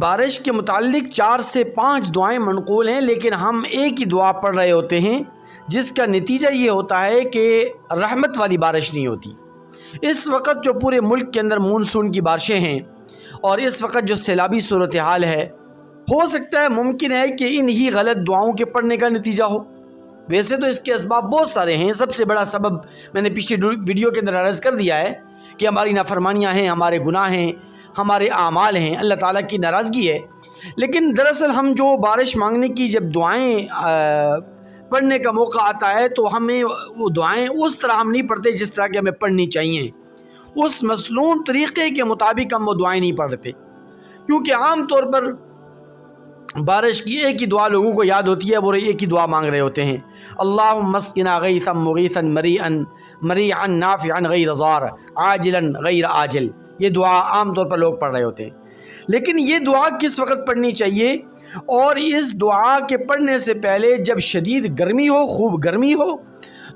بارش کے متعلق 4 سے 5 دعائیں منقول ہیں، لیکن ہم ایک ہی دعا پڑھ رہے ہوتے ہیں جس کا نتیجہ یہ ہوتا ہے کہ رحمت والی بارش نہیں ہوتی۔ اس وقت جو پورے ملک کے اندر مونسون کی بارشیں ہیں اور اس وقت جو سیلابی صورتحال ہے، ہو سکتا ہے ممکن ہے کہ انہی غلط دعاؤں کے پڑھنے کا نتیجہ ہو۔ ویسے تو اس کے اسباب بہت سارے ہیں۔ سب سے بڑا سبب میں نے پچھلی ویڈیو کے اندر عرض کر دیا ہے کہ ہماری نافرمانیاں ہیں، ہمارے گناہ ہیں، ہمارے اعمال ہیں، اللہ تعالیٰ کی ناراضگی ہے۔ لیکن دراصل ہم جو بارش مانگنے کی جب دعائیں پڑھنے کا موقع آتا ہے تو ہمیں وہ دعائیں اس طرح ہم نہیں پڑھتے جس طرح کہ ہمیں پڑھنی چاہیے، اس مسنون طریقے کے مطابق ہم وہ دعائیں نہیں پڑھتے، کیونکہ عام طور پر بارش کی ایک ہی دعا لوگوں کو یاد ہوتی ہے، وہ ایک ہی دعا مانگ رہے ہوتے ہیں، اللہم اسقنا غیثا مغیثا مریعا نافعا غیر ضار عاجلا غیر آجل۔ یہ دعا عام طور پر لوگ پڑھ رہے ہوتے ہیں، لیکن یہ دعا کس وقت پڑھنی چاہیے؟ اور اس دعا کے پڑھنے سے پہلے جب شدید گرمی ہو، خوب گرمی ہو،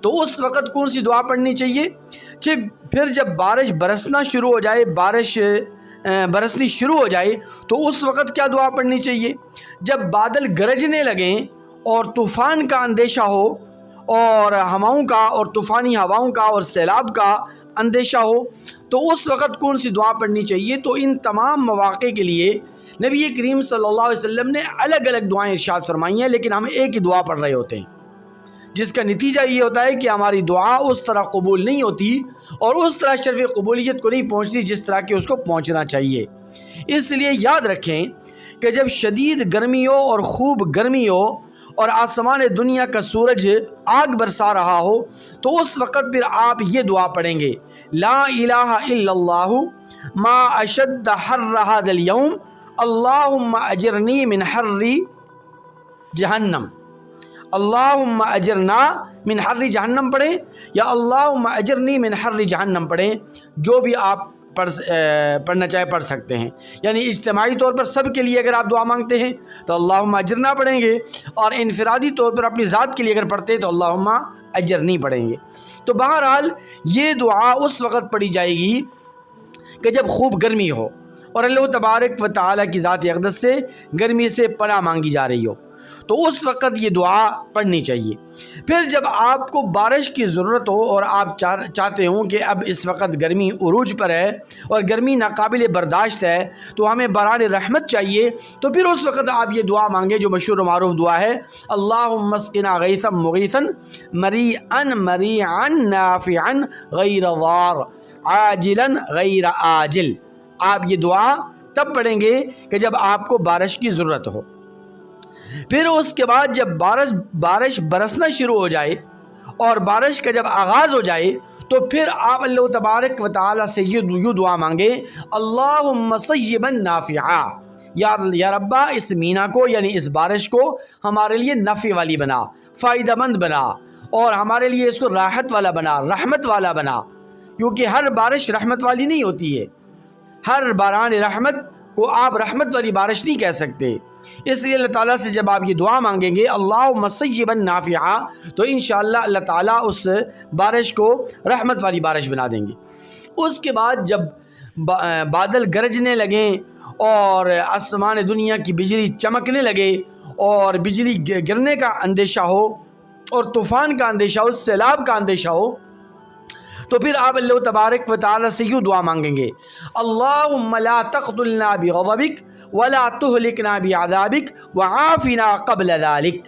تو اس وقت کون سی دعا پڑھنی چاہیے؟ پھر جب بارش برسنا شروع ہو جائے، بارش برسنی شروع ہو جائے تو اس وقت کیا دعا پڑھنی چاہیے؟ جب بادل گرجنے لگیں اور طوفان کا اندیشہ ہو اور ہواؤں کا اور طوفانی ہواؤں کا اور سیلاب کا اندیشہ ہو تو اس وقت کون سی دعا پڑھنی چاہیے؟ تو ان تمام مواقع کے لیے نبی کریم صلی اللہ علیہ وسلم نے الگ الگ دعائیں ارشاد فرمائی ہیں، لیکن ہم ایک ہی دعا پڑھ رہے ہوتے ہیں، جس کا نتیجہ یہ ہوتا ہے کہ ہماری دعا اس طرح قبول نہیں ہوتی اور اس طرح شرف قبولیت کو نہیں پہنچتی جس طرح کہ اس کو پہنچنا چاہیے۔ اس لیے یاد رکھیں کہ جب شدید گرمی ہو اور خوب گرمی ہو اور آسمان دنیا کا سورج آگ برسا رہا ہو تو اس وقت پھر آپ یہ دعا پڑھیں گے، لا الہ الا اللہ ما اشد حر ھذا اليوم اللہم اجرنی من حر جہنم۔ اللہم اجرنا من حر جہنم پڑھیں یا اللہم اجرنی من حر جہنم پڑھیں، جو بھی آپ پڑھنا چاہے پڑھ سکتے ہیں۔ یعنی اجتماعی طور پر سب کے لیے اگر آپ دعا مانگتے ہیں تو اللہم اجرنا پڑھیں گے، اور انفرادی طور پر اپنی ذات کے لیے اگر پڑھتے ہیں تو اللہم اجرنی پڑھیں گے۔ تو بہرحال یہ دعا اس وقت پڑھی جائے گی کہ جب خوب گرمی ہو اور اللہ تبارک و تعالیٰ کی ذات اقدس سے گرمی سے پناہ مانگی جا رہی ہو، تو اس وقت یہ دعا پڑھنی چاہیے۔ پھر جب آپ کو بارش کی ضرورت ہو اور آپ چاہتے ہوں کہ اب اس وقت گرمی عروج پر ہے اور گرمی ناقابل برداشت ہے تو ہمیں باران رحمت چاہیے، تو پھر اس وقت آپ یہ دعا مانگیں جو مشہور و معروف دعا ہے، اللہم اسقنا غیثا مغیثا مریعا نافعا غیر ضار عاجلا غیر آجل۔ آپ یہ دعا تب پڑھیں گے کہ جب آپ کو بارش کی ضرورت ہو۔ پھر اس کے بعد جب بارش برسنا شروع ہو جائے اور بارش کا جب آغاز ہو جائے تو پھر آپ اللہ تبارک و تعالیٰ سے یہ دعا مانگیں، اللہم صیبا نافعا، یا ربا اس مینا کو یعنی اس بارش کو ہمارے لیے نفع والی بنا، فائدہ مند بنا، اور ہمارے لیے اس کو راحت والا بنا، رحمت والا بنا، کیونکہ ہر بارش رحمت والی نہیں ہوتی ہے۔ ہر باران رحمت کو آپ رحمت والی بارش نہیں کہہ سکتے، اس لیے اللہ تعالیٰ سے جب آپ یہ دعا مانگیں گے اللہم صیبا نافعا تو انشاءاللہ اللہ تعالیٰ اس بارش کو رحمت والی بارش بنا دیں گے۔ اس کے بعد جب بادل گرجنے لگیں اور آسمان دنیا کی بجلی چمکنے لگے اور بجلی گرنے کا اندیشہ ہو اور طوفان کا اندیشہ ہو، سیلاب کا اندیشہ ہو، تو پھر آپ اللہ تبارک و تعالیٰ سے یوں دعا مانگیں گے، اللہم لا تقتلنا بغضبک ولا تہلکنا بعذابک وعافنا قبل ذلک۔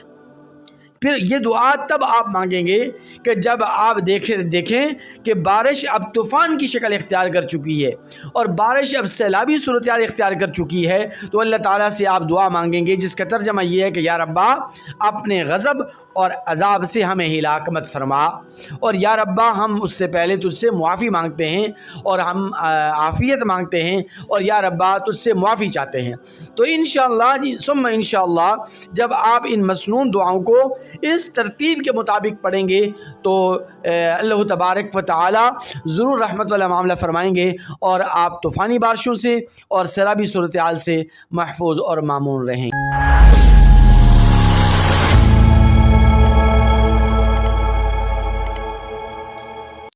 پھر یہ دعا تب آپ مانگیں گے کہ جب آپ دیکھیں کہ بارش اب طوفان کی شکل اختیار کر چکی ہے اور بارش اب سیلابی صورتحال اختیار کر چکی ہے، تو اللہ تعالیٰ سے آپ دعا مانگیں گے جس کا ترجمہ یہ ہے کہ یا ربا اپنے غضب اور عذاب سے ہمیں ہلاک مت فرما، اور یا ربا ہم اس سے پہلے تجھ سے معافی مانگتے ہیں اور ہم عافیت مانگتے ہیں، اور یا ربا تجھ سے معافی چاہتے ہیں۔ تو انشاءاللہ ثم انشاءاللہ جب آپ ان مسنون دعاؤں کو اس ترتیب کے مطابق پڑھیں گے تو اللہ تبارک و تعالی ضرور رحمت والا معاملہ فرمائیں گے اور آپ طوفانی بارشوں سے اور سیلابی صورتحال سے محفوظ اور مامون رہیں۔